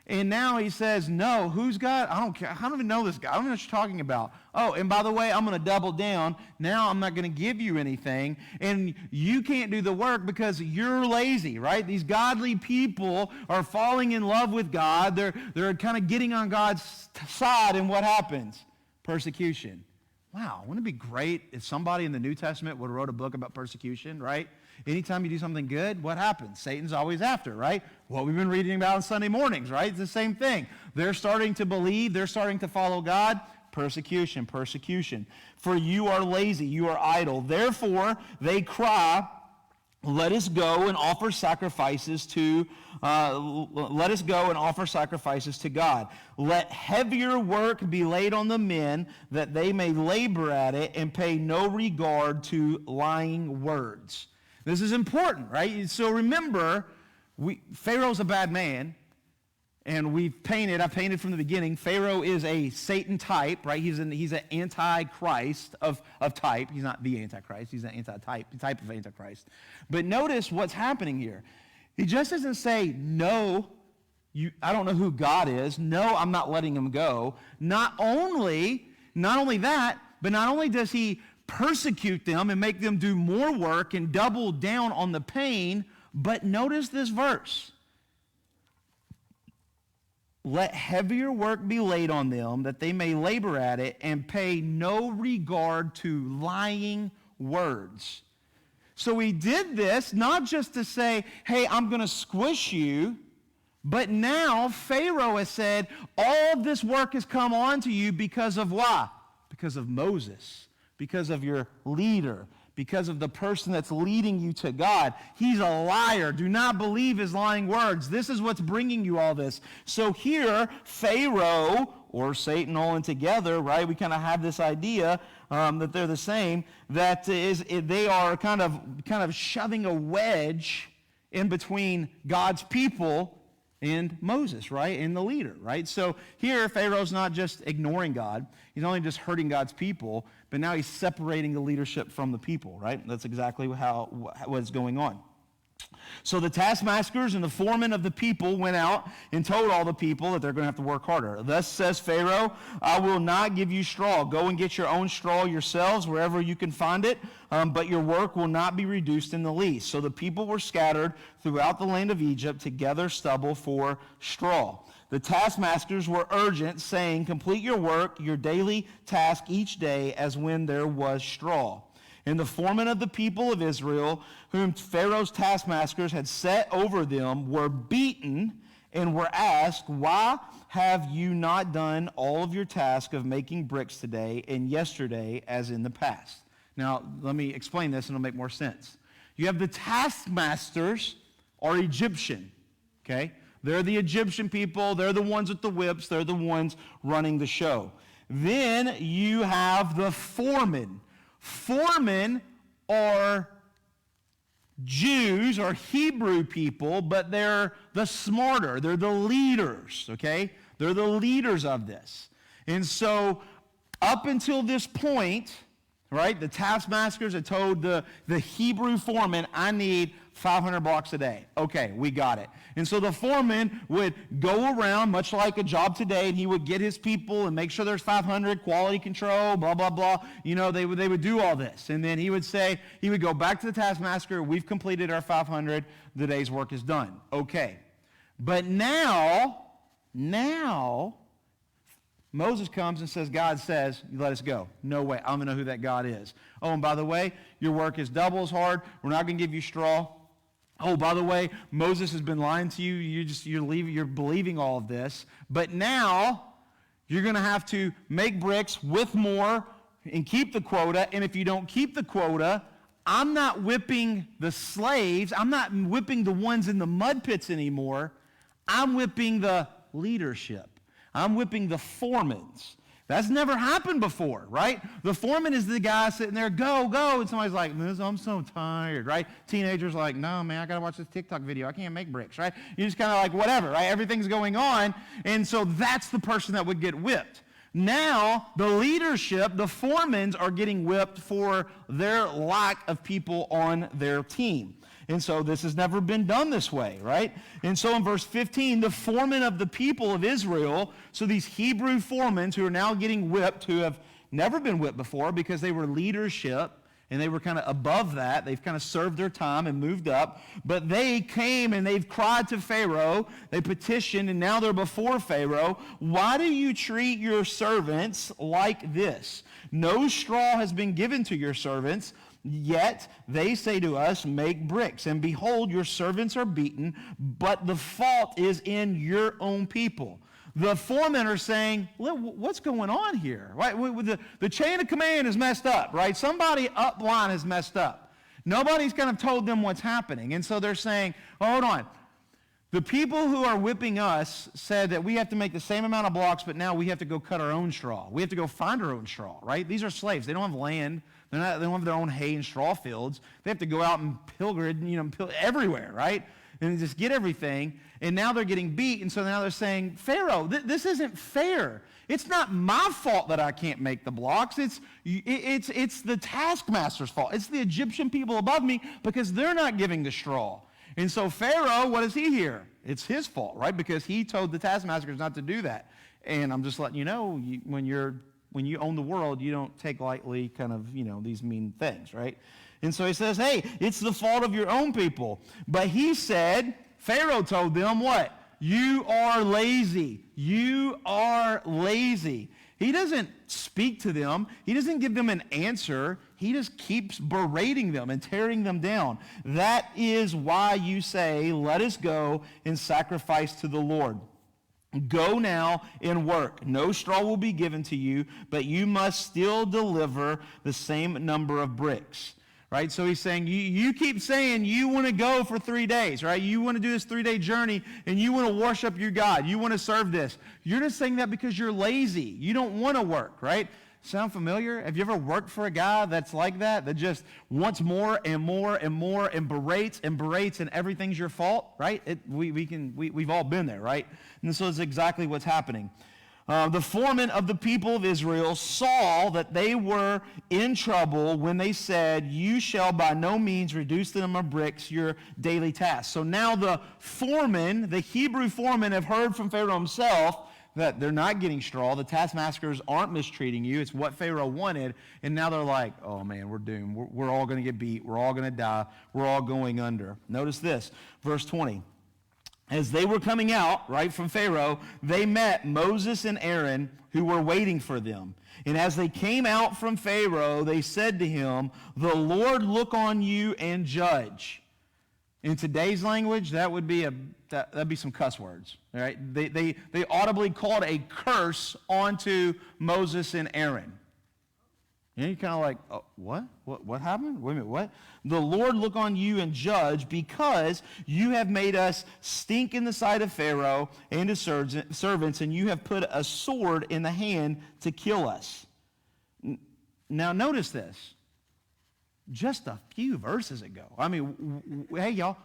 And now he says, no, who's God? I don't care. I don't even know this guy. I don't know what you're talking about. Oh, and by the way, I'm going to double down. Now I'm not going to give you anything. And you can't do the work because you're lazy, right? These godly people are falling in love with God. They're kind of getting on God's side. And what happens? Persecution. Wow, wouldn't it be great if somebody in the New Testament would have wrote a book about persecution, right? Anytime you do something good, what happens? Satan's always after, right? What we've been reading about on Sunday mornings, right? It's the same thing. They're starting to believe. They're starting to follow God. Persecution, persecution. For you are lazy. You are idle. Therefore, they cry, let us go and offer sacrifices to God. Let heavier work be laid on the men, that they may labor at it and pay no regard to lying words. This is important, right? So remember, Pharaoh's a bad man, and I painted from the beginning, Pharaoh is a Satan type, right? He's an antichrist of type. He's not the Antichrist. He's an type of Antichrist. But notice what's happening here. He just doesn't say, no, I don't know who God is. No, I'm not letting him go. Not only that, but not only does he persecute them and make them do more work and double down on the pain, but notice this verse. Let heavier work be laid on them, that they may labor at it and pay no regard to lying words. So he did this not just to say, hey, I'm going to squish you, but now Pharaoh has said, all of this work has come on to you because of why? Because of Moses, because of your leader, because of the person that's leading you to God. He's a liar. Do not believe his lying words. This is what's bringing you all this. So here, Pharaoh, or Satan all in together, right? We kind of have this idea that they're the same, that they are kind of shoving a wedge in between God's people and Moses, right? And the leader, right? So here, Pharaoh's not just ignoring God. He's not only just hurting God's people, but now he's separating the leadership from the people, right? That's exactly what's going on. So the taskmasters and the foremen of the people went out and told all the people that they're going to have to work harder. Thus says Pharaoh, I will not give you straw. Go and get your own straw yourselves wherever you can find it, but your work will not be reduced in the least. So the people were scattered throughout the land of Egypt to gather stubble for straw. The taskmasters were urgent, saying, complete your work, your daily task each day, as when there was straw. And the foremen of the people of Israel, whom Pharaoh's taskmasters had set over them, were beaten and were asked, why have you not done all of your task of making bricks today and yesterday as in the past? Now, let me explain this and it'll make more sense. You have the taskmasters are Egyptian, okay? They're the Egyptian people. They're the ones with the whips. They're the ones running the show. Then you have the foremen. Foremen are Jews or Hebrew people, but they're the smarter. They're the leaders, okay? They're the leaders of this. And so up until this point, right, the taskmasters had told the Hebrew foreman, I need 500 blocks a day. Okay, we got it. And so the foreman would go around, much like a job today, and he would get his people and make sure there's 500, quality control, blah, blah, blah. You know, they would do all this. And then he would go back to the taskmaster, we've completed our 500, the day's work is done. Okay. But now, Moses comes and says, God says, let us go. No way. I don't even know who that God is. Oh, and by the way, your work is double as hard. We're not going to give you straw. Oh, by the way, Moses has been lying to you. You're believing all of this. But now you're going to have to make bricks with more and keep the quota. And if you don't keep the quota, I'm not whipping the slaves. I'm not whipping the ones in the mud pits anymore. I'm whipping the leadership. I'm whipping the foremans. That's never happened before, right? The foreman is the guy sitting there, go, go, and somebody's like, I'm so tired, right? Teenagers like, no, man, I got to watch this TikTok video. I can't make bricks, right? You're just kind of like, whatever, right? Everything's going on, and so that's the person that would get whipped. Now, the leadership, the foremans are getting whipped for their lack of people on their team. And so this has never been done this way, right? And so in verse 15, the foremen of the people of Israel, so these Hebrew foremen who are now getting whipped, who have never been whipped before because they were leadership and they were kind of above that. They've kind of served their time and moved up. But they came and they've cried to Pharaoh. They petitioned and now they're before Pharaoh. Why do you treat your servants like this? No straw has been given to your servants. Yet they say to us, make bricks. And behold, your servants are beaten, but the fault is in your own people. The foremen are saying, what's going on here? Right? The chain of command is messed up, right? Somebody upline has messed up. Nobody's kind of told them what's happening. And so they're saying, hold on. The people who are whipping us said that we have to make the same amount of blocks, but now we have to go cut our own straw. We have to go find our own straw, right? These are slaves. They don't have land. They don't have their own hay and straw fields. They have to go out and pilgrimage, everywhere, right? And just get everything. And now they're getting beat. And so now they're saying, Pharaoh, this isn't fair. It's not my fault that I can't make the blocks. It's the taskmaster's fault. It's the Egyptian people above me because they're not giving the straw. And so Pharaoh, what does he hear? It's his fault, right? Because he told the taskmasters not to do that. And I'm just letting you know, when you own the world, you don't take lightly kind of, these mean things, right? And so he says, hey, it's the fault of your own people. But he said, Pharaoh told them what? You are lazy. You are lazy. He doesn't speak to them. He doesn't give them an answer. He just keeps berating them and tearing them down. That is why you say, let us go and sacrifice to the Lord. Go now and work. No straw will be given to you, but you must still deliver the same number of bricks. Right? So he's saying, you keep saying you want to go for 3 days, right? You want to do this 3-day journey, and you want to worship your God. You want to serve this. You're just saying that because you're lazy. You don't want to work, right? Sound familiar? Have you ever worked for a guy that's like that just wants more and more and more and berates, and everything's your fault, right? We've all been there, right? And so it's exactly what's happening. The foreman of the people of Israel saw that they were in trouble when they said, "You shall by no means reduce the number of bricks, your daily task." So now the foreman, the Hebrew foreman, have heard from Pharaoh himself that they're not getting straw. The taskmasters aren't mistreating you. It's what Pharaoh wanted. And now they're like, oh man, we're doomed. We're all going to get beat. We're all going to die. We're all going under. Notice this, verse 20. As they were coming out, right, from Pharaoh, they met Moses and Aaron, who were waiting for them. And as they came out from Pharaoh, they said to him, "The Lord look on you and judge." In today's language, that'd be some cuss words, right? They audibly called a curse onto Moses and Aaron. And you're kind of like, oh, what happened? Wait a minute, what? "The Lord look on you and judge, because you have made us stink in the sight of Pharaoh and his servants, and you have put a sword in the hand to kill us." Now notice this. Just a few verses ago. I mean, hey, y'all,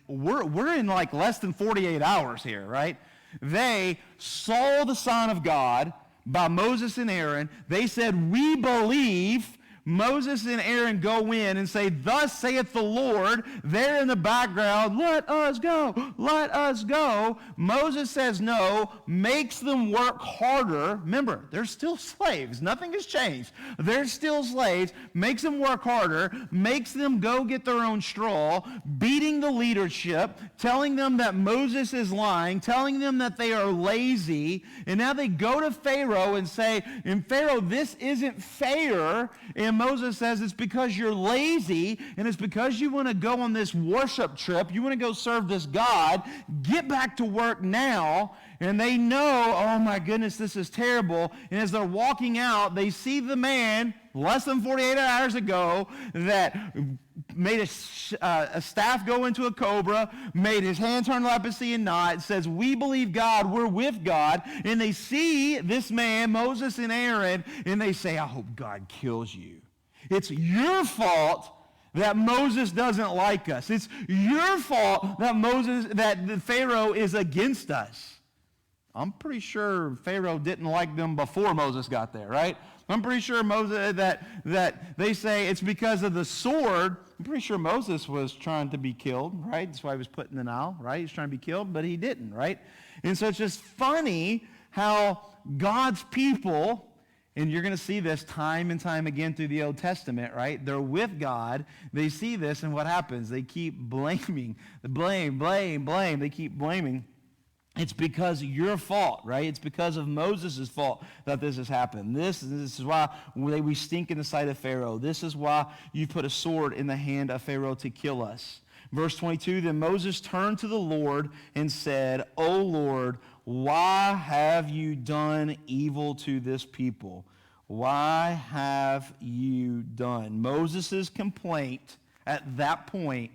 we're in like less than 48 hours here, right? They saw the sign of God by Moses and Aaron. They said, "We believe." Moses and Aaron go in and say, "Thus saith the Lord." They're in the background, "Let us go, let us go." Moses says no, makes them work harder. Remember, they're still slaves. Nothing has changed. They're still slaves. Makes them work harder, makes them go get their own straw, beating the leadership, telling them that Moses is lying, telling them that they are lazy. And now they go to Pharaoh and say, "And Pharaoh, this isn't fair." And Moses says, "It's because you're lazy, and it's because you want to go on this worship trip. You want to go serve this God. Get back to work now." And they know, oh my goodness, this is terrible. And as they're walking out, they see the man less than 48 hours ago that made a staff go into a cobra, made his hand turn leprosy and not, says, "We believe God, we're with God." And they see this man, Moses and Aaron, and they say, "I hope God kills you. It's your fault that Moses doesn't like us. It's your fault that the Pharaoh is against us." I'm pretty sure Pharaoh didn't like them before Moses got there, right? I'm pretty sure Moses that they say it's because of the sword. I'm pretty sure Moses was trying to be killed, right? That's why he was put in the Nile, right? He's trying to be killed, but he didn't, right? And so it's just funny how God's people, and you're going to see this time and time again through the Old Testament, right? They're with God. They see this, and what happens? They keep blaming. Blame. They keep blaming. It's because of your fault, right? It's because of Moses' fault that this has happened. This is why we stink in the sight of Pharaoh. This is why you put a sword in the hand of Pharaoh to kill us. Verse 22, "Then Moses turned to the Lord and said, 'O Lord, why have you done evil to this people? Why have you done?'" Moses' complaint at that point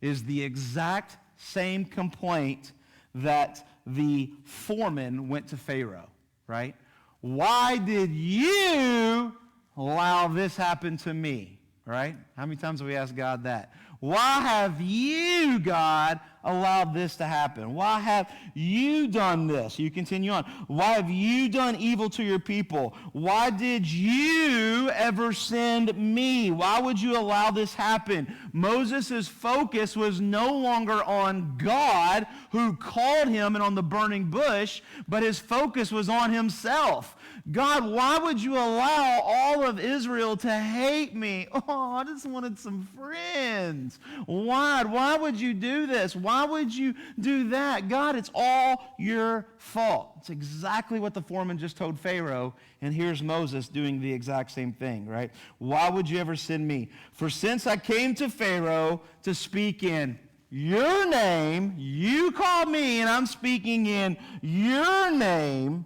is the exact same complaint that the foreman went to Pharaoh, right? "Why did you allow this happen to me?" Right? How many times have we asked God that? Why have you, God, allowed this to happen? Why have you done this? You continue on. Why have you done evil to your people? Why did you ever send me? Why would you allow this happen? Moses' focus was no longer on God who called him and on the burning bush, but his focus was on himself. God, why would you allow all of Israel to hate me? Oh, I just wanted some friends. Why would you do this? Why would you do that? God, it's all your fault. It's exactly what the foreman just told Pharaoh, and here's Moses doing the exact same thing, right? Why would you ever send me? For since I came to Pharaoh to speak in your name, you called me, and I'm speaking in your name,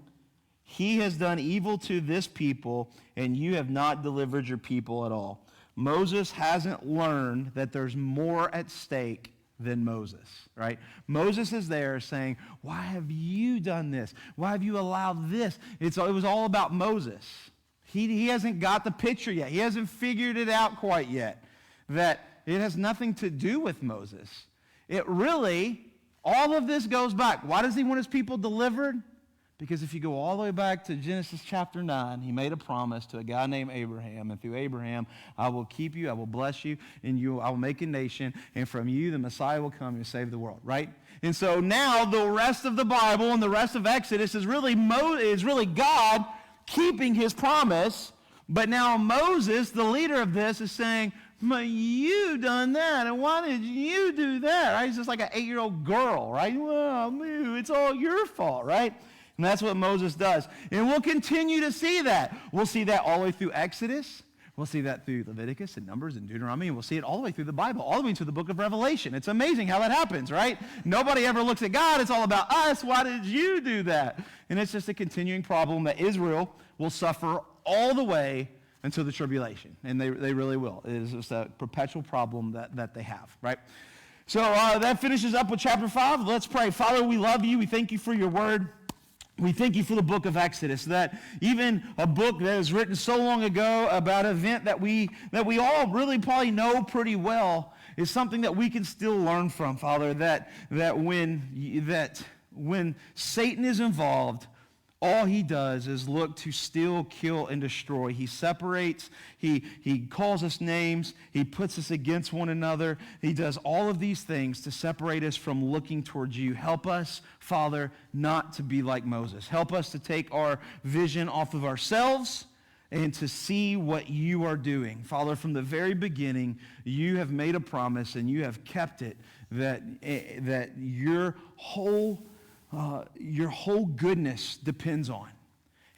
he has done evil to this people, and you have not delivered your people at all. Moses hasn't learned that there's more at stake than Moses, right? Moses is there saying, why have you done this? Why have you allowed this? It was all about Moses. He hasn't got the picture yet. He hasn't figured it out quite yet, that it has nothing to do with Moses. It really, all of this goes back. Why does he want his people delivered? Because if you go all the way back to Genesis chapter 9, he made a promise to a guy named Abraham. And through Abraham, I will keep you, I will bless you, and I will make a nation. And from you, the Messiah will come and save the world, right? And so now the rest of the Bible and the rest of Exodus is really God keeping his promise. But now Moses, the leader of this, is saying, but you done that, and why did you do that? Right? He's just like an 8-year-old girl, right? Well, it's all your fault, right? And that's what Moses does. And we'll continue to see that. We'll see that all the way through Exodus. We'll see that through Leviticus and Numbers and Deuteronomy. And we'll see it all the way through the Bible, all the way to the book of Revelation. It's amazing how that happens, right? Nobody ever looks at God. It's all about us. Why did you do that? And it's just a continuing problem that Israel will suffer all the way until the tribulation. And they really will. It is just a perpetual problem that they have, right? So that finishes up with chapter 5. Let's pray. Father, we love you. We thank you for your word. We thank you for the book of Exodus, that even a book that was written so long ago about an event that we all really probably know pretty well is something that we can still learn from, Father, that when Satan is involved, all he does is look to steal, kill, and destroy. He separates. He calls us names. He puts us against one another. He does all of these things to separate us from looking towards you. Help us, Father, not to be like Moses. Help us to take our vision off of ourselves and to see what you are doing. Father, from the very beginning, you have made a promise and you have kept it that your whole goodness depends on.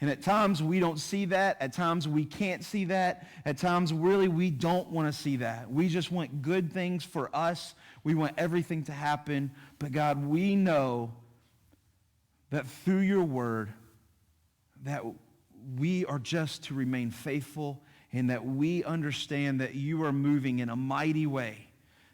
And at times we don't see that. At times we can't see that. At times really we don't want to see that. We just want good things for us. We want everything to happen. But God, we know that through your word that we are just to remain faithful, and that we understand that you are moving in a mighty way,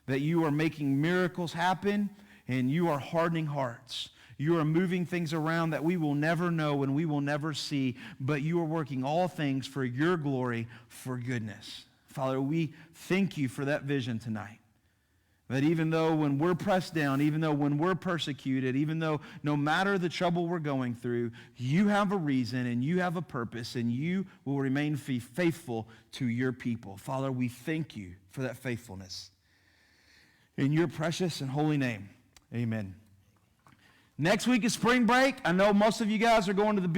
that you are making miracles happen, and you are hardening hearts. You are moving things around that we will never know and we will never see, but you are working all things for your glory, for goodness. Father, we thank you for that vision tonight. That even though when we're pressed down, even though when we're persecuted, even though no matter the trouble we're going through, you have a reason and you have a purpose and you will remain faithful to your people. Father, we thank you for that faithfulness. In your precious and holy name, amen. Next week is spring break. I know most of you guys are going to the beach.